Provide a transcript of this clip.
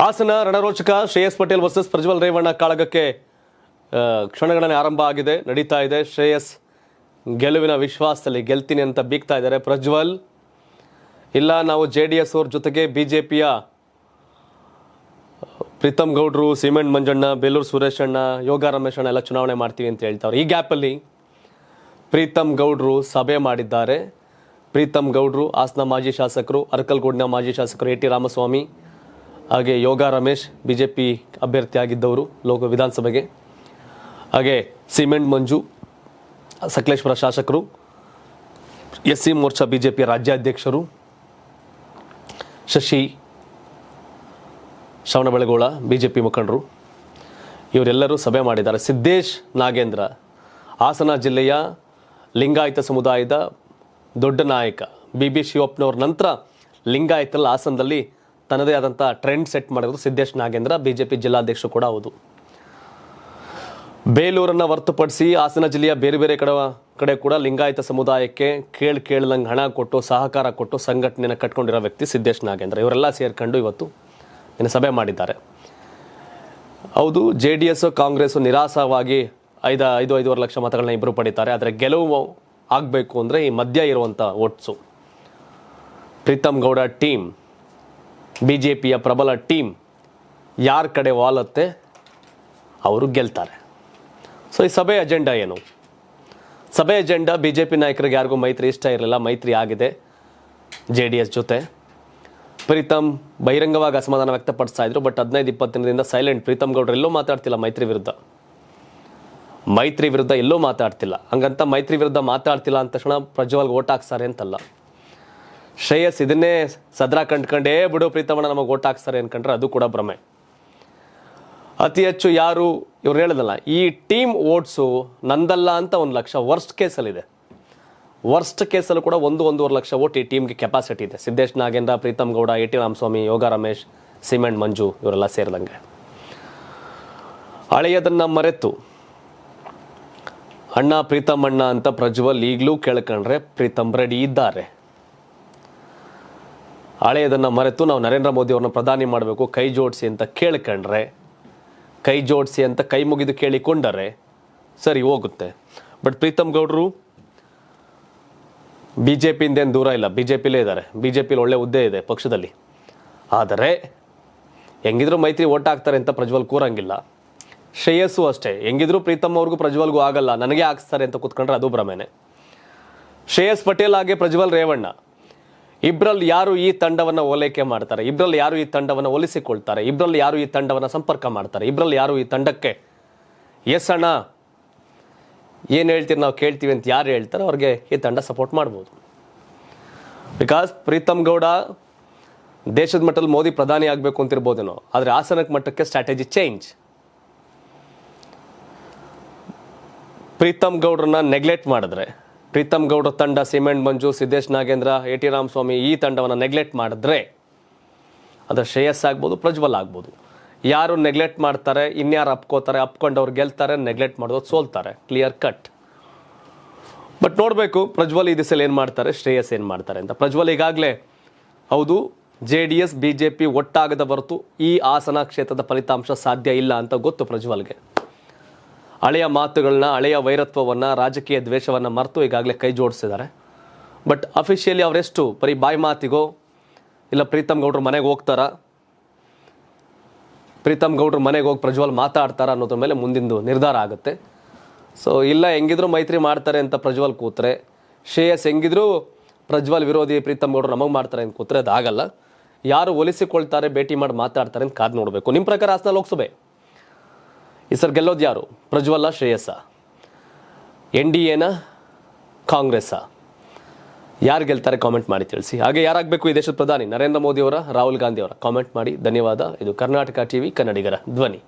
Hassan ರಣರೋಚಕ Shreyas Patel versus Prajwal Revanna ಕಾಳಗಕ್ಕೆ ಕ್ಷಣಗಣನೆ ಆರಂಭ ಆಗಿದೆ, ನಡೀತಾ ಇದೆ. ಶ್ರೇಯಸ್ ಗೆಲುವಿನ ವಿಶ್ವಾಸದಲ್ಲಿ ಗೆಲ್ತೀನಿ ಅಂತ ಬೀಗ್ತಾ ಇದ್ದಾರೆ. ಪ್ರಜ್ವಲ್ ಇಲ್ಲ, ನಾವು JDS ಅವ್ರ ಜೊತೆಗೆ BJPಯ ಪ್ರೀತಮ್ ಗೌಡ್ರು, ಸಿಮೆಂಟ್ ಮಂಜಣ್ಣ, ಬೇಲೂರು ಸುರೇಶಣ್ಣ, ಯೋಗ ರಮೇಶಣ್ಣ ಎಲ್ಲ ಚುನಾವಣೆ ಮಾಡ್ತೀವಿ ಅಂತ ಹೇಳ್ತಾವ್ರೆ. ಈ ಗ್ಯಾಪಲ್ಲಿ ಪ್ರೀತಮ್ ಗೌಡ್ರು ಸಭೆ ಮಾಡಿದ್ದಾರೆ. ಪ್ರೀತಮ್ ಗೌಡ್ರು ಹಾಸನ ಮಾಜಿ ಶಾಸಕರು, ಅರಕಲಗೂಡಿನ ಮಾಜಿ ಶಾಸಕರು AT ರಾಮಸ್ವಾಮಿ, ಹಾಗೆ ಯೋಗ ರಮೇಶ್ BJP ಅಭ್ಯರ್ಥಿಯಾಗಿದ್ದವರು ವಿಧಾನಸಭೆಗೆ, ಹಾಗೆ ಸಿಮೆಂಟ್ ಮಂಜು ಸಕಲೇಶ್ವರ ಶಾಸಕರು, SC ಮೋರ್ಚಾ BJP ರಾಜ್ಯಾಧ್ಯಕ್ಷರು, ಶಶಿ ಶ್ರವಣಬೆಳಗೊಳ BJP ಮುಖಂಡರು, ಇವರೆಲ್ಲರೂ ಸಭೆ ಮಾಡಿದ್ದಾರೆ. ಸಿದ್ದೇಶ್ ನಾಗೇಂದ್ರ ಹಾಸನ ಜಿಲ್ಲೆಯ ಲಿಂಗಾಯತ ಸಮುದಾಯದ ದೊಡ್ಡ ನಾಯಕ, BB ಶಿವಪ್ಪನವ್ರ ನಂತರ ಲಿಂಗಾಯತಲ್ಲಿ ಹಾಸನದಲ್ಲಿ ತನ್ನದೇ ಆದಂಥ ಟ್ರೆಂಡ್ ಸೆಟ್ ಮಾಡಿರೋದು ಸಿದ್ದೇಶ್ ನಾಗೇಂದ್ರ, BJP ಜಿಲ್ಲಾಧ್ಯಕ್ಷರು ಕೂಡ ಹೌದು. ಬೇಲೂರನ್ನು ಹೊರತುಪಡಿಸಿ ಹಾಸನ ಜಿಲ್ಲೆಯ ಬೇರೆ ಬೇರೆ ಕಡೆ ಕೂಡ ಲಿಂಗಾಯತ ಸಮುದಾಯಕ್ಕೆ ಕೇಳ್ದಂಗೆ ಹಣ ಕೊಟ್ಟು, ಸಹಕಾರ ಕೊಟ್ಟು ಸಂಘಟನೆಯನ್ನು ಕಟ್ಕೊಂಡಿರೋ ವ್ಯಕ್ತಿ ಸಿದ್ದೇಶ್ ನಾಗೇಂದ್ರ. ಇವರೆಲ್ಲ ಸೇರ್ಕೊಂಡು ಇವತ್ತು ಇನ್ನು ಸಭೆ ಮಾಡಿದ್ದಾರೆ. ಹೌದು, JDS ಕಾಂಗ್ರೆಸ್ ನಿರಾಸವಾಗಿ 5.5 ಲಕ್ಷ ಮತಗಳನ್ನ ಇಬ್ಬರು ಪಡಿತಾರೆ. ಆದರೆ ಗೆಲುವು ಆಗಬೇಕು ಅಂದರೆ ಈ ಮಧ್ಯ ಇರುವಂಥ ಓಟ್ಸು, ಪ್ರೀತಮ್ ಗೌಡ ಟೀಮ್, BJPಯ ಪ್ರಬಲ ಟೀಮ್ ಯಾರ ಕಡೆ ವಾಲತ್ತೆ ಅವರು ಗೆಲ್ತಾರೆ. ಸೊ ಈ ಸಭೆ ಅಜೆಂಡಾ ಏನು? ಸಭೆ ಅಜೆಂಡಾ BJP ನಾಯಕರಿಗೆ ಯಾರಿಗೂ ಮೈತ್ರಿ ಇಷ್ಟ ಇರಲಿಲ್ಲ, ಮೈತ್ರಿ ಆಗಿದೆ JDS ಜೊತೆ. ಪ್ರೀತಮ್ ಬಹಿರಂಗವಾಗಿ ಅಸಮಾಧಾನ ವ್ಯಕ್ತಪಡಿಸ್ತಾ ಇದ್ರು. ಬಟ್ 15-20 ದಿನದಿಂದ ಸೈಲೆಂಟ್. ಪ್ರೀತಮ್ ಗೌಡ್ರು ಎಲ್ಲೂ ಮಾತಾಡ್ತಿಲ್ಲ ಮೈತ್ರಿ ವಿರುದ್ಧ ಎಲ್ಲೂ ಮಾತಾಡ್ತಿಲ್ಲ. ಹಂಗಂತ ಮೈತ್ರಿ ವಿರುದ್ಧ ಮಾತಾಡ್ತಿಲ್ಲ ಅಂದ ತಕ್ಷಣ ಪ್ರಜ್ವಲ್ಗೆ ಓಟ್ ಹಾಕ್ತಾರೆ ಅಂತಲ್ಲ. ಶ್ರೇಯಸ್ ಇದನ್ನೇ ಸದ್ರಾ ಕಂಡ್ಕೊಂಡೇ ಬಿಡು ಪ್ರೀತಮಣ್ಣ ನಮಗೆ ಓಟ್ ಹಾಕ್ತಾರೆ ಅನ್ಕೊಂಡ್ರೆ ಅದು ಕೂಡ ಭ್ರಮೆ. ಅತಿ ಹೆಚ್ಚು ಯಾರು ಇವ್ರು ಹೇಳಿದಲ್ಲ, ಈ ಟೀಮ್ ಓಟ್ಸು ನಂದಲ್ಲ ಅಂತ 1 ಲಕ್ಷ ವರ್ಸ್ಟ್ ಕೇಸಲ್ಲಿದೆ. ವರ್ಸ್ಟ್ ಕೇಸಲ್ಲೂ ಕೂಡ 1-1.5 ಲಕ್ಷ ಓಟ್ ಈ ಟೀಮ್ಗೆ ಕೆಪಾಸಿಟಿ ಇದೆ. ಸಿದ್ದೇಶ್ ನಾಗೇಂದ್ರ, ಪ್ರೀತಮ್ ಗೌಡ, AT ರಾಮಸ್ವಾಮಿ, ಯೋಗ ರಮೇಶ್, ಸಿಮೆಂಟ್ ಮಂಜು ಇವರೆಲ್ಲ ಸೇರಿದಂಗೆ. ಹಳೆಯದನ್ನ ಮರೆತು ಅಣ್ಣ ಪ್ರೀತಮ್ ಅಣ್ಣ ಅಂತ ಪ್ರಜ್ವಲ್ ಈಗಲೂ ಕೇಳ್ಕೊಂಡ್ರೆ ಪ್ರೀತಮ್ ರೆಡಿ ಇದ್ದಾರೆ. ಹಳೆಯದನ್ನು ಮರೆತು ನಾವು ನರೇಂದ್ರ ಮೋದಿ ಅವ್ರನ್ನ ಪ್ರಧಾನಿ ಮಾಡಬೇಕು, ಕೈ ಜೋಡಿಸಿ ಅಂತ ಕೇಳ್ಕೊಂಡ್ರೆ, ಕೈ ಜೋಡಿಸಿ ಅಂತ ಕೈ ಮುಗಿದು ಕೇಳಿಕೊಂಡರೆ ಸರಿ ಹೋಗುತ್ತೆ. ಬಟ್ ಪ್ರೀತಮ್ ಗೌಡ್ರು BJPಯಿಂದೇನು ದೂರ ಇಲ್ಲ, BJPಲೇ ಇದ್ದಾರೆ. BJPಲಿ ಒಳ್ಳೆ ಹುದ್ದೆ ಇದೆ ಪಕ್ಷದಲ್ಲಿ. ಆದರೆ ಹೆಂಗಿದ್ರು ಮೈತ್ರಿ ಓಟ್ ಹಾಕ್ತಾರೆ ಅಂತ ಪ್ರಜ್ವಲ್ ಕೂರಂಗಿಲ್ಲ. ಶ್ರೇಯಸ್ಸು ಅಷ್ಟೇ, ಹೆಂಗಿದ್ರು ಪ್ರೀತಮ್ ಅವ್ರಿಗೂ ಪ್ರಜ್ವಲ್ಗೂ ಆಗಲ್ಲ, ನನಗೆ ಹಾಕ್ಸ್ತಾರೆ ಅಂತ ಕೂತ್ಕೊಂಡ್ರೆ ಅದು ಭ್ರಮೆನೆ. ಶ್ರೇಯಸ್ ಪಟೇಲ್ ಹಾಗೆ ಪ್ರಜ್ವಲ್ ರೇವಣ್ಣ ಇಬ್ಬರಲ್ಲಿ ಯಾರು ಈ ತಂಡವನ್ನು ಓಲೈಕೆ ಮಾಡ್ತಾರೆ, ಇಬ್ಬರಲ್ಲಿ ಯಾರು ಈ ತಂಡವನ್ನು ಒಲಿಸಿಕೊಳ್ತಾರೆ, ಇಬ್ಬರಲ್ಲಿ ಯಾರು ಈ ತಂಡವನ್ನು ಸಂಪರ್ಕ ಮಾಡ್ತಾರೆ, ಇಬ್ಬರಲ್ಲಿ ಯಾರು ಈ ತಂಡಕ್ಕೆ ಎಸ್ ಅಣ್ಣ ಏನು ಹೇಳ್ತೀರಿ ನಾವು ಕೇಳ್ತೀವಿ ಅಂತ ಯಾರು ಹೇಳ್ತಾರೆ ಅವ್ರಿಗೆ ಈ ತಂಡ ಸಪೋರ್ಟ್ ಮಾಡ್ಬೋದು. ಬಿಕಾಸ್ ಪ್ರೀತಮ್ ಗೌಡ ದೇಶದ ಮಟ್ಟದಲ್ಲಿ ಮೋದಿ ಪ್ರಧಾನಿ ಆಗಬೇಕು ಅಂತಿರ್ಬೋದೇನೋ, ಆದರೆ ಹಾಸನಕ್ಕೆ ಮಟ್ಟಕ್ಕೆ ಸ್ಟ್ರಾಟಜಿ ಚೇಂಜ್. ಪ್ರೀತಮ್ ಗೌಡ್ರನ್ನ ನೆಗ್ಲೆಕ್ಟ್ ಮಾಡಿದ್ರೆ, ಪ್ರೀತಮ್ ಗೌಡ್ರ ತಂಡ cement Manju, Siddesh Nagendra, AT Ramaswamy ಈ ತಂಡವನ್ನು ನೆಗ್ಲೆಕ್ಟ್ ಮಾಡಿದ್ರೆ ಅದು ಶ್ರೇಯಸ್ ಆಗ್ಬೋದು, ಪ್ರಜ್ವಲ್ ಆಗ್ಬೋದು. ಯಾರು ನೆಗ್ಲೆಕ್ಟ್ ಮಾಡ್ತಾರೆ, ಇನ್ಯಾರು ಅಪ್ಕೊಂಡವ್ರು ಗೆಲ್ತಾರೆ, ನೆಗ್ಲೆಕ್ಟ್ ಮಾಡೋದು ಸೋಲ್ತಾರೆ, ಕ್ಲಿಯರ್ ಕಟ್. ಬಟ್ ನೋಡಬೇಕು ಪ್ರಜ್ವಲ್ ಈ ದಿಸಲ್ಲಿ ಏನು ಮಾಡ್ತಾರೆ, ಶ್ರೇಯಸ್ ಏನು ಮಾಡ್ತಾರೆ ಅಂತ. ಪ್ರಜ್ವಲ್ ಈಗಾಗಲೇ ಹೌದು JDS BJP ಒಟ್ಟಾಗದ ಹೊರತು ಈ ಹಾಸನ ಕ್ಷೇತ್ರದ ಫಲಿತಾಂಶ ಸಾಧ್ಯ ಇಲ್ಲ ಅಂತ ಗೊತ್ತು ಪ್ರಜ್ವಲ್ಗೆ. ಹಳೆಯ ಮಾತುಗಳನ್ನ, ಹಳೆಯ ವೈರತ್ವವನ್ನು, ರಾಜಕೀಯ ದ್ವೇಷವನ್ನು ಮರೆತು ಈಗಾಗಲೇ ಕೈ ಜೋಡಿಸಿದ್ದಾರೆ. ಬಟ್ ಅಫಿಷಿಯಲಿ ಅವರೆಷ್ಟು ಬರೀ ಬಾಯಿ ಮಾತಿಗೋ ಇಲ್ಲ ಪ್ರೀತಮ್ ಗೌಡ್ರು ಮನೆಗೆ ಹೋಗ್ತಾರಾ, ಪ್ರೀತಮ್ ಗೌಡ್ರು ಮನೆಗೆ ಹೋಗಿ ಪ್ರಜ್ವಲ್ ಮಾತಾಡ್ತಾರ ಅನ್ನೋದ್ರ ಮೇಲೆ ಮುಂದಿಂದು ನಿರ್ಧಾರ ಆಗುತ್ತೆ. ಸೊ ಇಲ್ಲ ಹೆಂಗಿದ್ರು ಮೈತ್ರಿ ಮಾಡ್ತಾರೆ ಅಂತ ಪ್ರಜ್ವಲ್ ಕೂತ್ರೆ, ಶ್ರೇಯಸ್ ಹೆಂಗಿದ್ರು ಪ್ರಜ್ವಲ್ ವಿರೋಧಿ ಪ್ರೀತಮ್ ಗೌಡ್ರು ನಮಗೆ ಮಾಡ್ತಾರೆ ಅಂತ ಕೂತ್ರೆ ಅದಾಗಲ್ಲ. ಯಾರು ಒಲಿಸಿಕೊಳ್ತಾರೆ, ಭೇಟಿ ಮಾಡಿ ಮಾತಾಡ್ತಾರೆ ಅಂತ ಕಾದು ನೋಡಬೇಕು. ನಿಮ್ಮ ಪ್ರಕಾರ ಹಾಸನ ಲೋಕಸಭೆ ಈ ಸರ್ ಗೆಲ್ಲೋದು ಯಾರು, ಪ್ರಜ್ವಲ್ಲ ಶ್ರೇಯಸ್ಸ, NDAನ ಕಾಂಗ್ರೆಸ್ಸಾ, ಯಾರು ಗೆಲ್ತಾರೆ ಕಾಮೆಂಟ್ ಮಾಡಿ ತಿಳಿಸಿ. ಹಾಗೆ ಯಾರಾಗಬೇಕು ಈ ದೇಶದ ಪ್ರಧಾನಿ, ನರೇಂದ್ರ ಮೋದಿ ಅವರ, ರಾಹುಲ್ ಗಾಂಧಿ ಅವರ? ಕಾಮೆಂಟ್ ಮಾಡಿ. ಧನ್ಯವಾದ. ಇದು ಕರ್ನಾಟಕ TV ಕನ್ನಡಿಗರ ಧ್ವನಿ.